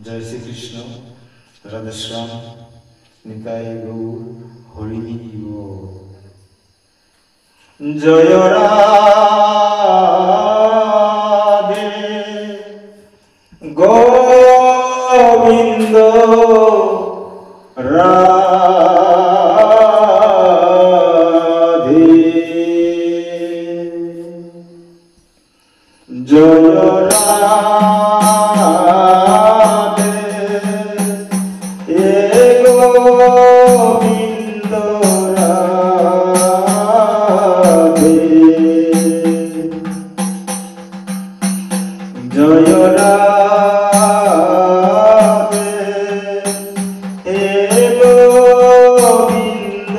জয় শ্রীকৃষ্ণ, রাধেশ্যাম, নিতাই গৌর, হরি বল। জয় রাধে গোবিন্দ রাধে, জয় রাধে গোবিন্দ রাধে, জয় রাধে গোবিন্দ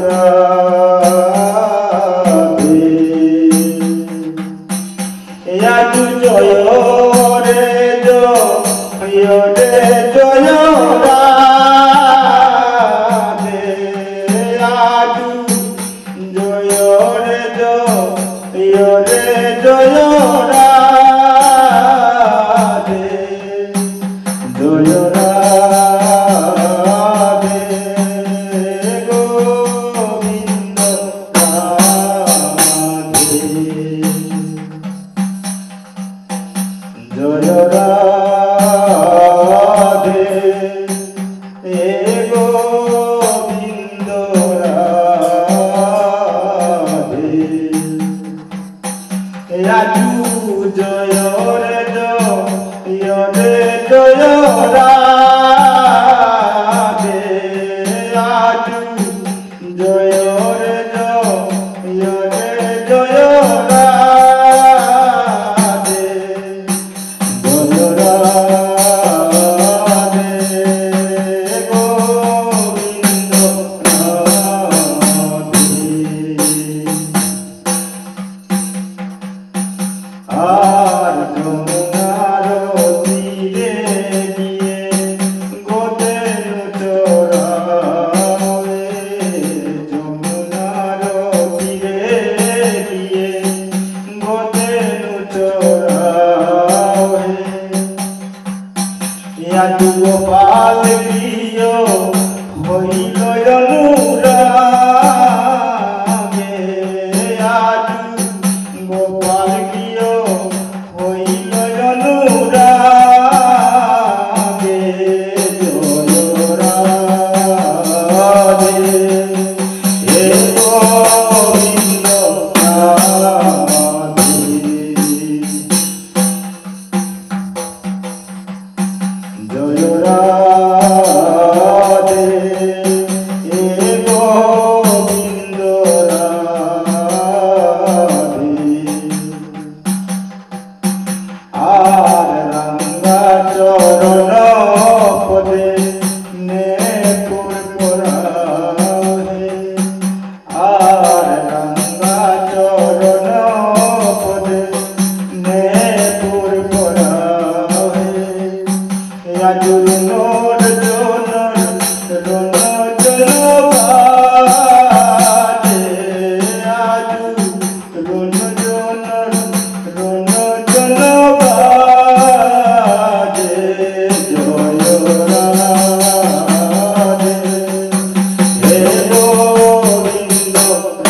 রাধে, আজু জয় রে জয় রে জয় রাধে, আজু জয় রে জয় রে জয় রাধে, জয় রাধে গোবিন্দ রাধে, জয় রাধে গোবিন্দ রাধে, আজু জয় রে জয় রে জয় রাধে, আজু জয় রে জয় রে জয় রাধে, জয় রাধে গোবিন্দ রাধে, আর যমুনার তীরে গিয়ে গোদের চরাবে, যমুনার তীরে গিয়ে গোদের চরাবে, আজু গোপাল প্রিয় হইল অনুরাগে, আজু গোপাল প্রিয় হইল অনুরাগে, জয় রাধে গোবিন্দ রাধে, জয় রাধে গোবিন্দ রাধে, আর রাঙ্গা চরণ পদে নেপুর পরাহে, আর রাঙ্গা চরণ পদে নেপুর পরাহে, আজু রুনর জনর রুন জন বাজে, আজু রুন জনর রুন জন বাজে, জয় রাধে গোবিন্দ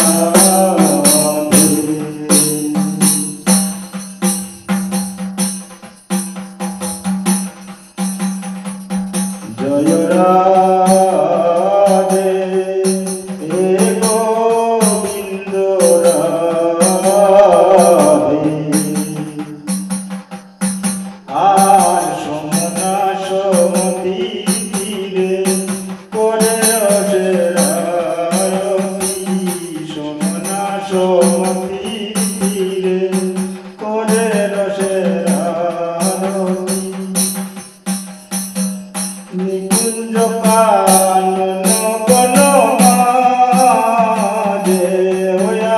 রাধে, জয় রাধে গোবিন্দ রাধে, আর সমনা সমতি তীরে করে রসের আরতি, সমনা সমতি তীরে করে রসের আরতি, নিকুঞ্জ কানন বন মাঝে,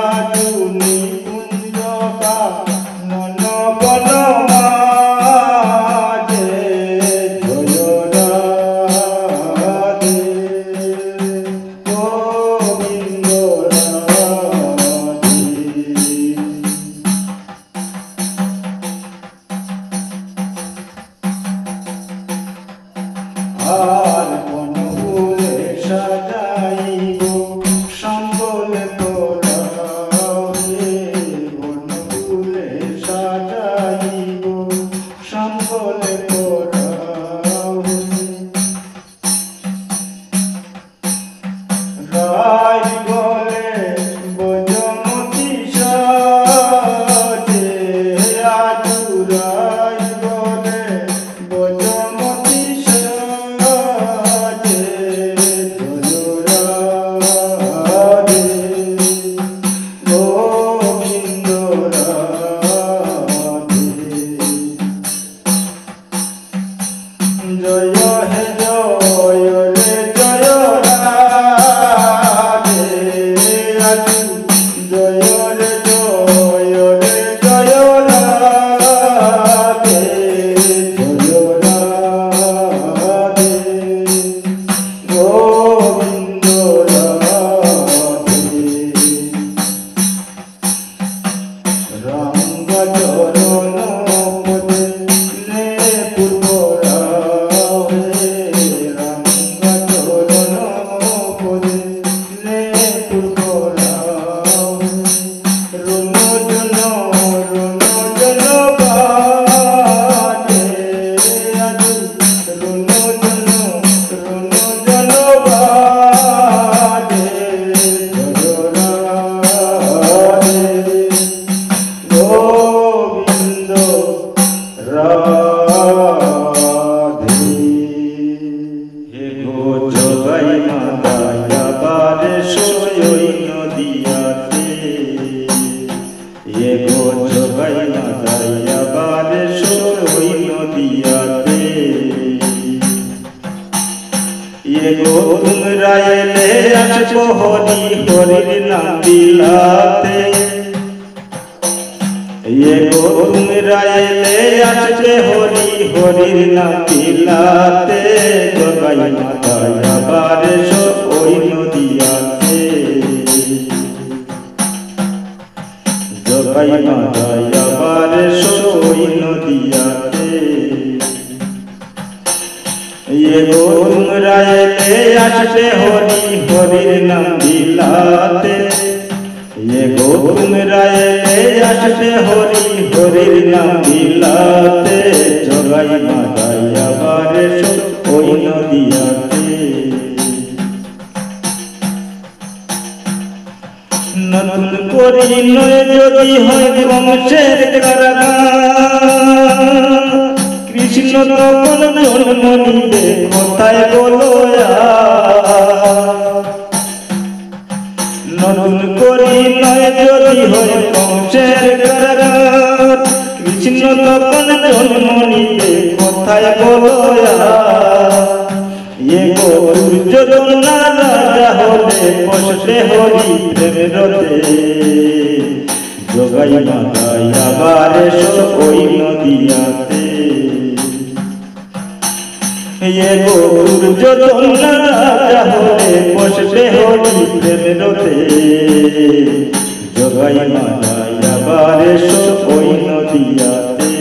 আজু নিকুঞ্জ কানন বন মাঝে, জয় রাধে গোবিন্দ রাধে, আর কোন ফুলে সাজাইব সম্বল তোরা রে, কোন ফুলে সাজাইব সম্বল তোরা রায় গলে বজমতি সাজে রায় গলে বজমতি সাজে রাধে গোবিন্দ রাধে জয় হে জয় রে জয় রাধে জয় রে জয় রে জয় রাধে জয় রাধে গোবিন্দ রাধে রঙ্গ চরণ পদে নে পূর্বরা গোবিন্দ রাধে হে গো জগাই মাদায়া বারে সোয়ই নদিয়াতে হে গো জগাই মাদায়া বারে সোয়ই নদিয়াতে হে গো তোমরা এলে আসবো হরি হরির নাম বিলাতে ये गो तुमरा एले आसबे हरि हरिर नाम বিলাতে জগাই মাদায়া বারে ওই নদিয়াতে জগাই মাদায়া বারে ওই নদিয়াতে ये गो तुमरा एले आसबे हरि हरिर नाम বিলাতে ये गो तुमरा एले आसबे हरि हरिर नाम বিলাতে জগাই মাদায়া বারে ওই নদিয়াতে নতুন পরিণয় যদি হয় বংশের কারাগার কৃষ্ণ তখন জন্ম নিবে কোথায় বলো নতুন পরিণয় যদি হয় বংশের কারাগার কৃষ্ণ তখন জন্ম নিবে কোথায় বলো ये गो দুর্যোধনা রাজা হলে বসবে হরি প্রেমের রথে জগাই মাদায়া বারে ওই নদিয়াতে ये गो দুর্যোধনা রাজা হলে বসবে হরি প্রেমের রথে জগাই মাদায়া বারে ওই নদিয়াতে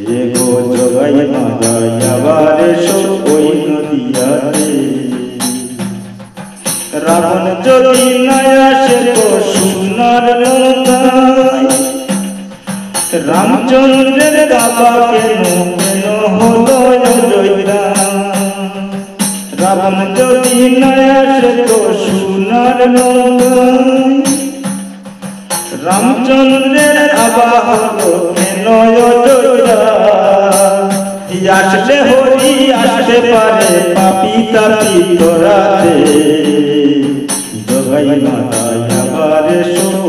ये गो জগাই মাদায়া বারে ওই নদিয়াতে রাবণ যদি না আসে তো সোনার লঙ্কায় রামচন্দ্রের দাবা কেন কেন হলো অযোধ্যা রাবণ যদি না আসে তো সোনার লঙ্কায় রামচন্দ্রের দাবা হলো কেন অযোধ্যা আসলে হরি আসতে পারে পাপি তাপি তোরাতে জগাই মাদায়া বারে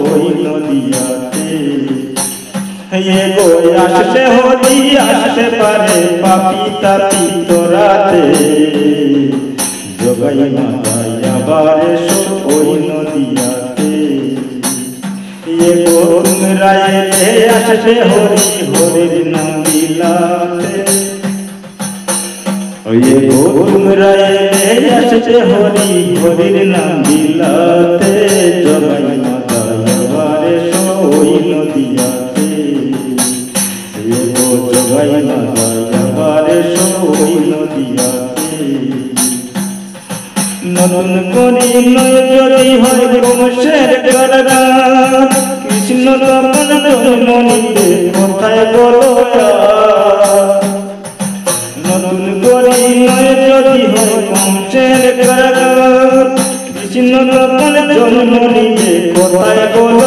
ওই নদিয়াতে ये गो আসলে হরি আসতে পারে পাপি তাপি তোরাতে জগাই মাদায়া বারে ওই নদিয়াতে ये गो तुमरा एले আসলে হরি হরির নাম বিলাতে ये गो तुमरा एले আসলে হরি হরির নাম বিলাতে জগাই মাদায়া বারে ওই নদিয়াতে ये गो জগাই মাদায়া বারে নতুন করি নয় যদি হয় বংশের কারাগার কৃষ্ণ তখন জন্ম নিতে কোথায় বলো নতুন করি নয় যদি হয় বংশের কারাগার কৃষ্ণ তখন জন্ম নিতে কোথায় বলো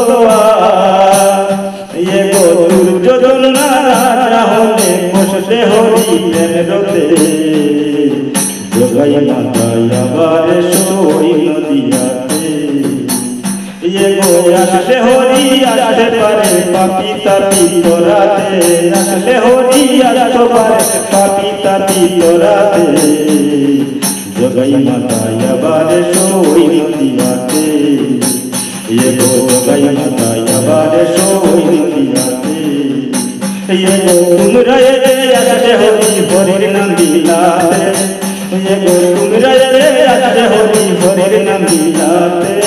ये गो दुर्योधन राजा होते बसते हरि प्रेमरते जोगाई माता आबार सोई नदियाते ये गो आसले हरि आसते पारे पापी तापी तोराते आसले हरि आसते पारे पापी तापी तोराते जोगाई माता आबार सोई नदियाते ये गो जोगाई माता आबार सोई ये गो तुमरा ये आते हरि हरिर नाम दिलाते ये गो तुमरा ये आते हरि हरिर नाम दिलाते